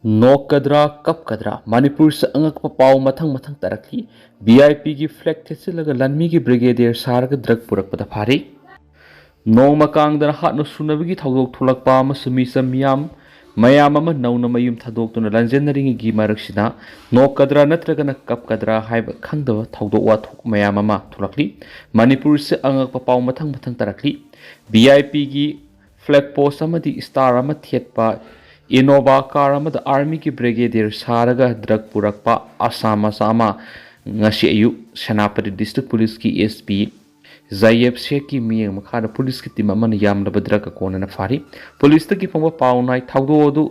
Nokadra kapkadra Manipur sa angak pa pau mathang tarakli VIP gi flag thesilaga lanmi gi brigadier sarga drug purak pada phari nong makang dana hat no sunabigi thodok thulak pa ma sumi samyam mayam ama nauna mayum thadok tuna lanjenari gi maraksina nokadra natraga na kapkadra haiba khangdawa thodok wa thuk mayam ama thulakli Manipur sa angak pa pau mathang tarakli VIP gi flag post amadi star ama thietpa Innova car amada army ki brigadier saraga drug purakpa asama sama ngasi ayu Senapati district police ki SP Zayeb Sheikh ki miyang makhada police ki team amana yamlaba drug akona na fari police ta ki pangba paunai thawdo odu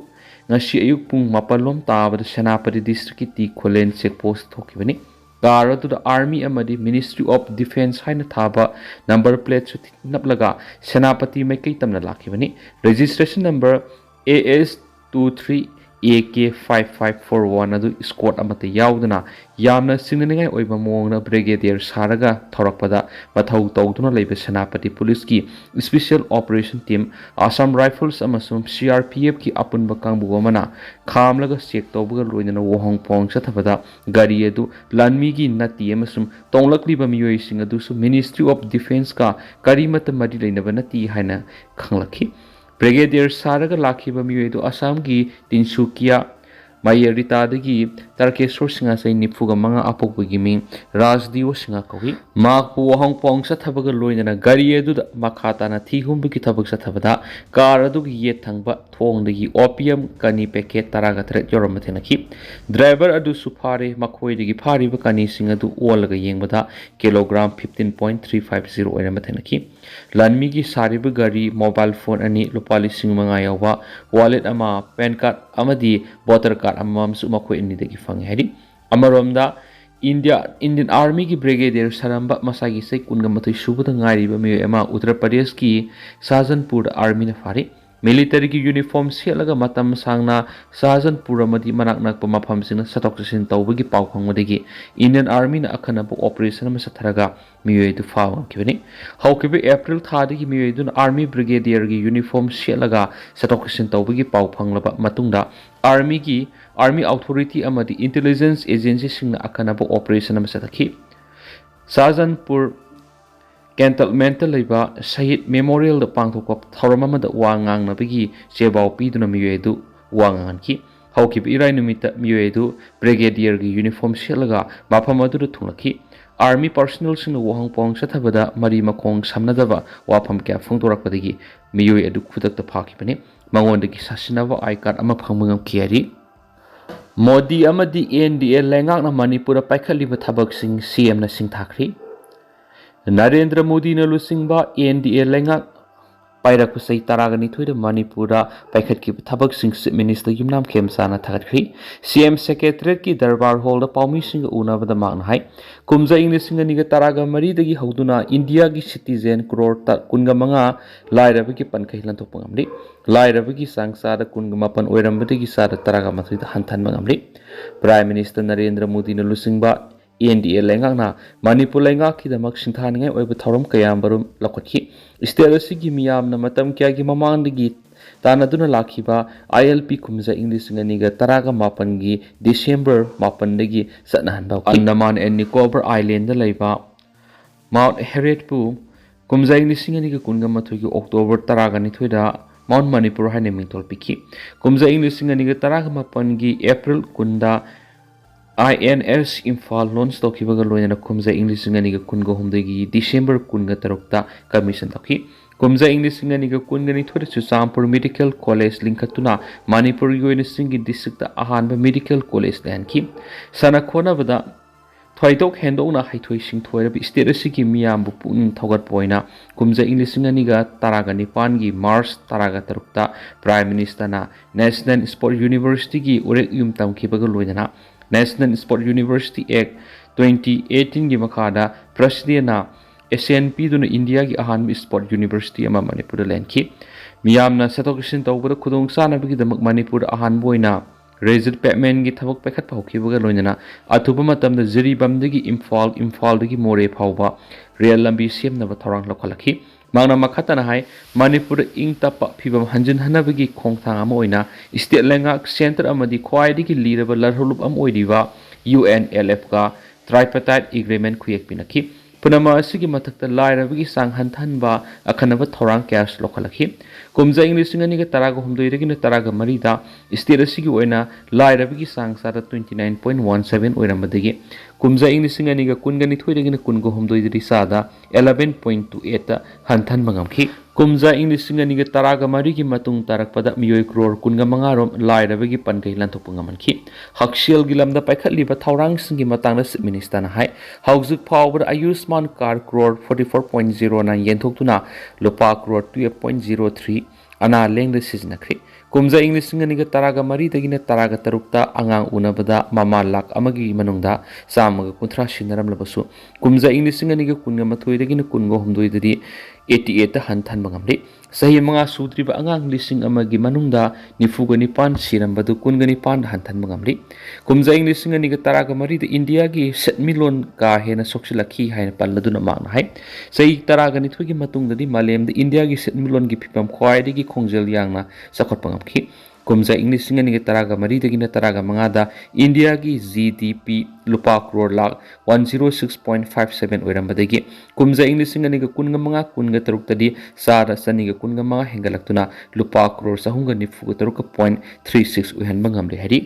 ngasi ayu pung mapalom tabada Senapati district ki ti kholen check post thokibani car adu the army amadi ministry of defense haina thaba number plate su naplaga Senapati mai kai tamna lakibani registration number AS23 AK5541 adu squad amate yaudana yamna singningai oiba mongna brigadier saraga thorakpada mathau tawduna leiba Senapati police ki special operation team Assam rifles amasum CRPF ki apunba kangbu amana khamlaga check tawbuga loinana wohong pong sathabada gari adu lanmi gi nati amasum tonglakliba miyoi sing adu su ministry of defense ka karimata madi leinaba nati haina khanglakhi Brigadier Saraga Lakiba Miyedu Assam gi Tinsukia Mayerita dagi Tarkesor Singa say Nipuga Manga Apok Giming Rasdio Singa Kogi Mak Puhong Pong Satabaga Loina Gariedu Makata na Tihum Bikitabak Satabada Karadu Yetangba Tong the opium Kani Peket Taraga Tret Yoromatenaki Driver Adu Supari Makoi the Pari Bakani Singa du Olaga Yengbada kilogram 15.350 Matenaki Lanmigi Saribu Gari mobile phone ani Lupali Singmangayawa wallet ama pen card amadi voter card amam sumakoi ini degi fangi hari amaromda Indian Army ki brigadier saramba masagi sai kunga matui subata ngari ba mi ema Uttar Pradesh ki Sajanpur army na fari military ki uniform selaga matam sangna Sajanpur amadi manak nak pamafam singna satok sin tawbagi pau phangmadegi Indian Army na akhana bu operation ma satharaga miwe du faw kibani hawkibe April thadi ki miwe dun army brigadier ki uniform selaga satok sin tawbagi pau phanglaba matungda army authority amadi intelligence agency singna akhana bu operation ma sathaki Sajanpur Cantonment leba Shahid Memorial the Pangthokop Thoramama the Wangang Nabigi Chebao Piduna Miyedu Wanganki Hawkip Irai Numita Miyedu Brigadier uniform Shelaga Mapamadu the Tunaki Army personnel in the Wahang Pong Satabada Mari Makong Samnadava Wapam Cap Funtorakadigi Miyu Edu Kudak the Pakipani Mangon the Kisasinava Ikat Amapamangam Kiari Modi Amadi NDA Langak na Manipura Paikaliba Tabak Sing CM na Sing Thakri Narendra Modi na lusingba NDA lenga paira ko say taragani thoida Manipura paikhat ki thabak sing minister yumnam khemsana thakri CM secretariat ki darbar hall da paumi sing una bada magna hai kumza english sing ni ga taraga mari dagi hauduna India gi citizen crore ta kunga manga laira ki pankai lan to pangamri laira ki sangsa da kunga mapan oiram bada gi sa da taraga matri da hanthan mangamri Prime Minister Narendra Modi na lusingba NDA lengang na Manipur lenga ki damak singthan ngai oiba thorom kayam barum lakotki state asigi miyam na matam kya gi mamang digi tanaduna lakhiba ILP kumza English ngani ga taraga mapan gi December mapan dagi satnahan ba Andaman and Nicobar Island da laiba Mount Heret pu kumza English ngani ga kunga mathu gi October taraga ni thoida Mount Manipur haine mingtol piki kumza English ngani ga taraga mapan gi April kunda INS Imphal launch tokibaga loina kumza English ngani ga kunga humdegi December kunga tarukta commission toki kumza English ngani ga kunga ni thoda Chusampur Medical College linkatuna Manipur yoina singi district ta ahanba medical college lanki sana khona bada thoidok hendo na haithoi sing thoira bi state asigi miyam bu puning thogat poina kumza English ngani ga taraga nipan gi March taraga tarukta Prime Minister na National Sport University gi urek yum tamkibaga loina National Sport University Act 2018 gi makada President na SNP duna India gi ahan Sport University ama Manipur lenki miyamna satoksin tawbada Khudong sana bigi damak Manipur ahan boina resident payment gi thabak pakhat phauki baga loinana athuba matam da jiri bam dagi Imphal dagi more phauba real lambi semna ba thorang lokhalaki Mangna makhatana hai Manipur ing tapa phibam hanjin hanabagi khongthang ama oina state lengak center amadi khwaidigi liraba larhulup am oidiwa UNLF ka tripartite agreement khuyek pinaki punama asigi mathakta lairabagi sang hanthanba akhanaba thorang cash lokhalakhi kumza english ngani ga taraga humdoi regina taraga marida state asigi oina lairabagi sang sara 29.17 oiramadagi kumza english ngani ga kungani thoiregina kungo humdoi diri sada 11.28 hanthan mangamkhi kumza english ngani ga taraga marigi matung tarakpada miyoi crore kunga mangarom lairabagi pangai lanthopngamanki hakshiel gilamda paikhatliba thorang singi matangna minister na hai haujik power ayushman card crore 44.09 yenthokuna lupa crore 12.03 ana lengda siznakri kumza english ngani ga taraga mari dagina taraga tarukta angang unabada mama lak amagi manungda samaga kunthra sinaram labasu kumza english ngani ga kunga mathoi dagina kungo humdoi dadi 88 hanthan mangamri sahi manga sudriba angang lising amagi manungda nifuga nipan sirambadu kunga nipan hanthan mangamri kumza english ngani ga taraga mari da india gi setmilon ka hena soksilakhi haina palladuna magna hai sahi taraga nithugi matung dadi malem da india gi setmilon gi phipam khwaidi gi khongjel yangna sakhot pangamkhi kumza english ngani ga taraga mari dagina taraga mangada india gi gdp lupa crore lakh 106.57 oirambadagi kumza english ngani ga kunga manga kunga taruk tadi sara sani ga kunga manga hengalaktuna lupa crore sahunga nifuga taruk.36 uhan bangamre hari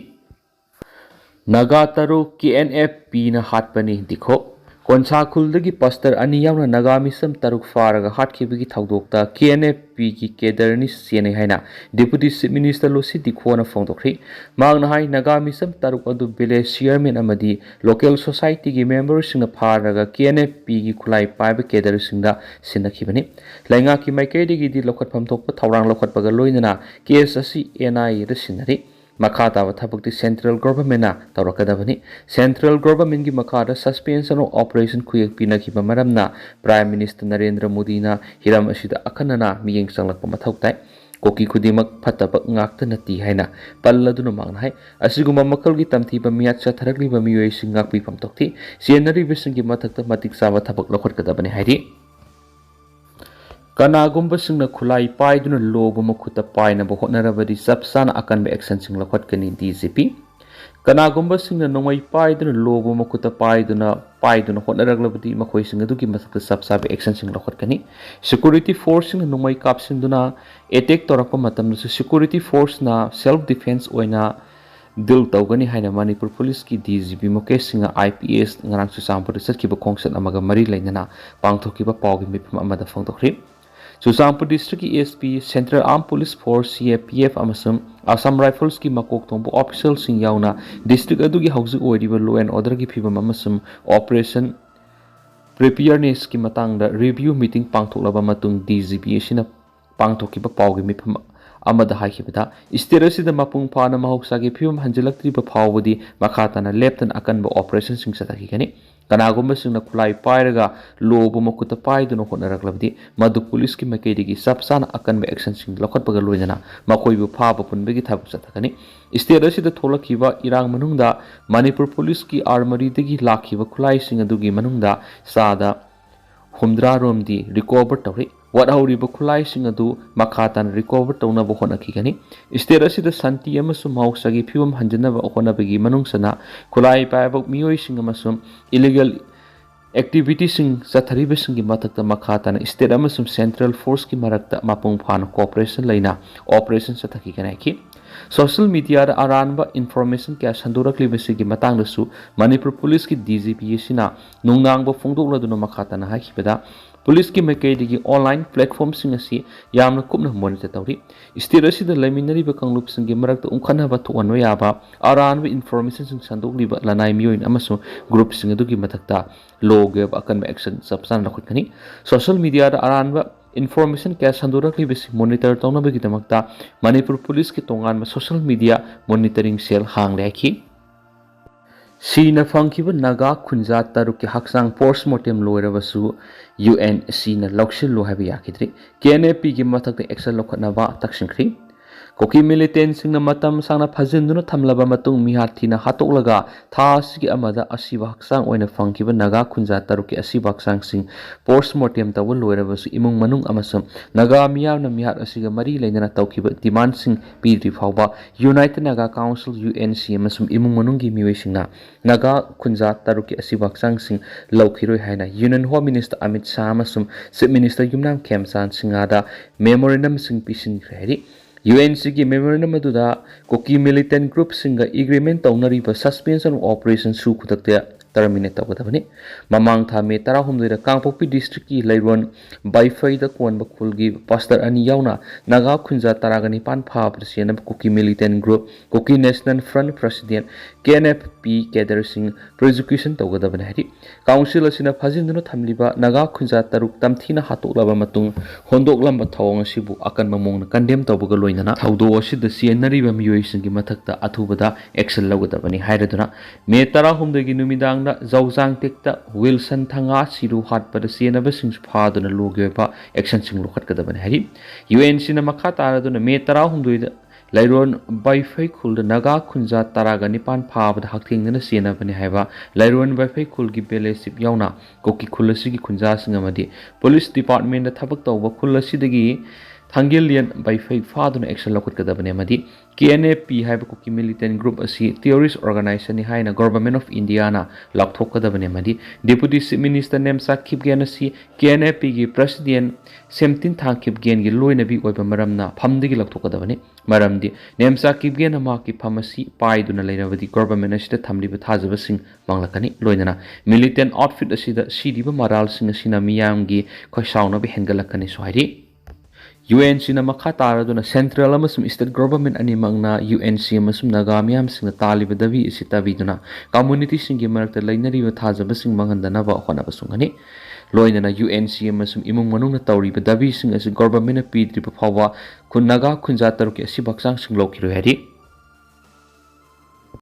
naga taru KNF-P na hatpani dikho konsa khuldagi pastor ani yauna naga misam taruk faraga hatkibagi thaudokta KNF-P ki kedarni sene haina deputy chief minister LOshi dikhona phongdokri magna hai naga misam taruk adu village chairman amadi local society gi members singa faraga KNF-P gi khulai paiba kedar singda sinakhibani lainga ki maikai digi di lokhatpham thokpa thawrang lokhatpaga loinana case asi NI ra sinari makata wa thabukti central government na tawrakadabani central government gi makata suspension of operation khuyek pinakiba maramna prime minister Narendra Modi na hiram asida akhanana miyeng changlakpa mathautai koki khudimak phataba ngakta nati haina palladuna magna hai asiguma makal gi tamthiba miyat chatharakliba miyoi singak pi pamtokti senari bisingi mathakta matik sawa thabak lokhatkadabani hairi kanagumba singna khulai paiduna lobu makhuta paina bo hotnarabadi sapsana akanba action sing lokhatkani DGP kanagumba singna nongmai paiduna lobu makhuta paiduna hotnaraglabadi makhoi singa dugi masakta sapsabe action sing lokhatkani security force singna nongmai kapsinduna attack torakpa matamna security force na self defense oina dil tawgani haina Manipur police ki DGP Mukesh Singh IPS ngarang Susampur satkiba khongsan amaga mari lainana pangthokiba pawgi mipam amada phongdokri Susampur district ki SP Central Armed Police Force CAPF amasum Assam Rifles ki makok tongbo official sing yauna district adugi hauzik oiriba law and order ki phibam amasum operation preparedness ki matangda review meeting pangthoklaba matung DGP asina pangthokiba pawgi mipam amada haikibada state asida mapung phana mahoksagi phibam hanjilaktriba phawbudi makhatana leptan akanba operation sing satakigani kanagumba singna khulai pairaga lobu makuta paiduna hotnaraklabdi madu police ki makeidigi sapsana akanba action sing lokhatpaga loinana makoibu phaba punbegi thabuk satakani state asida tholakhiba irang manungda Manipur police ki armory degi lakhiba khulai sing adugi manungda sada humdra romdi recover tawri wadhauriba khulai sing adu makhatan recover tawna bo honakigani state asida santi amasum mahoksagi phibam hanjanaba honabagi manungsana khulai paibak miyoi sing amasum illegal activities sing sathariba singi mathakta makhatan state amasum central force ki marakta mapung phana cooperation laina operation sathakigani ki social media da aranba information kya sandurakliba sigi matangdasu Manipur police ki DGP sina nungnangba phongdokladuna makhatana haikibada police ki makeidigi online platform sing asi yamna kupna monitor tawri state asida laiminariba kanglup singi marakta umkhanaba thuanwa yaba aranba information sing sandokliba lanai miyoin amasu group sing adugi mathakta logab akan action subsan rakhutani social media da aranba information kya sandurakliba sing monitor tawnabagi damakta Manipur police ki tongan social media monitoring cell hangrekhi Sina fangkiba naga khunja taruk ki haksang postmortem loirabasu UNC na lokshil lo habi yakidri KNF-P gi mathakta action lokhatnaba taksingkhri Koki militantsingna matam sangna phajinduna thamlaba matung mihathina hatoklaga tha asigi amada asiba haksang oina fangkiba Naga khunja taruki asiba haksang sing postmortem tawa loirabasu imung manung amasam Naga miyamna mihat asiga mari leina tawkiba demand sing pidri phawba United Naga Council UNC amasum imung manunggi miwesingna Naga khunja taruki asiba haksang sing laukhiroi haina Union Home Minister Amit Shah amasum Chief Minister Yumnam Khemchan singada memorandum sing pisin khari UNC की memorandum अदुदा कोकी militant group सिंगा agreement तौनरीबा suspension of operation सु खुदक्ते terminate तौगदबनी ममांग था मे तरा हुमदुरा Kangpokpi district की लैरोन बाइफाई the cone बखुलगी pastor अनि यावना नागा खुंजा तरागनी पान फा प्रसियन कोकी militant group कोकी national front president KNF-P cadre sing prosecution तौगदबनी Hari council असिना फाजिनदुना थमलिबा नागा खुंजा तरुक तमथीना हातोलबा मतुंग होंदोकलम थौंग असिबु अकन ममोंग कंडेम तौबग लोइनना थौदो असिद सियनरीबा मियोइसिंगी मथक्ता अथुबदा एक्शन लौगदबनी हाइरदुना मे तरा हुमदगी नुमिदांगदा जौजांग टेक्ता विल्सन थंगा सिरु हाटपद सियनबा सिंग फादुना लोगेबा एक्शन सिंग लोखतगदबनी हारि UNC ना मखा तारदुना मे तरा हुमदुइदा लैरोन बाइफाई खुल नागा खुंजा तरागा निपान फाबद हक्थिंगना सियनबनी हाइबा लैरोन बाइफाई खुल की बेलेसिप यावना कोकी खुलसिगी खुंजा सिंगमदी पुलिस डिपार्टमेंट थबक तौबा खुलसिदगी थांगेलियन बाइफाई फादुना एक्शन लौखतगदबनी मदी KNF-P हाइबा कोकी militant group असी terrorist organization हाइना government of India ना लाथोकदबनी मदी deputy chief minister नेमसा खिपगेन असी KNF-P की president सेमतिन थांखिपगेन की लोइनबी ओइबा मरमना फमदगी लाथोकदबनी मरमदी नेमसा खिपगेन माकी फमसी पाइदुना लेनबदी government असिदा थमलिबा थाजबा सिंग मांगलकनी लोइनना militant outfit असिदा सिदिबा मराल सिंग असिना मियामगी खसाउना बे हेंगलकनी सोहाइरी UNC na makha taraduna central amasum state government ani mangna UNC amasum Naga miyam singna taliba davi isita biduna community singi marakta lainari ba thajaba sing mangandana ba khonaba sungani loinana UNC amasum imung manungna tawriba davi sing as government na pidri ba phawa kun Naga khunja taruki asi baksang sing lokiro hari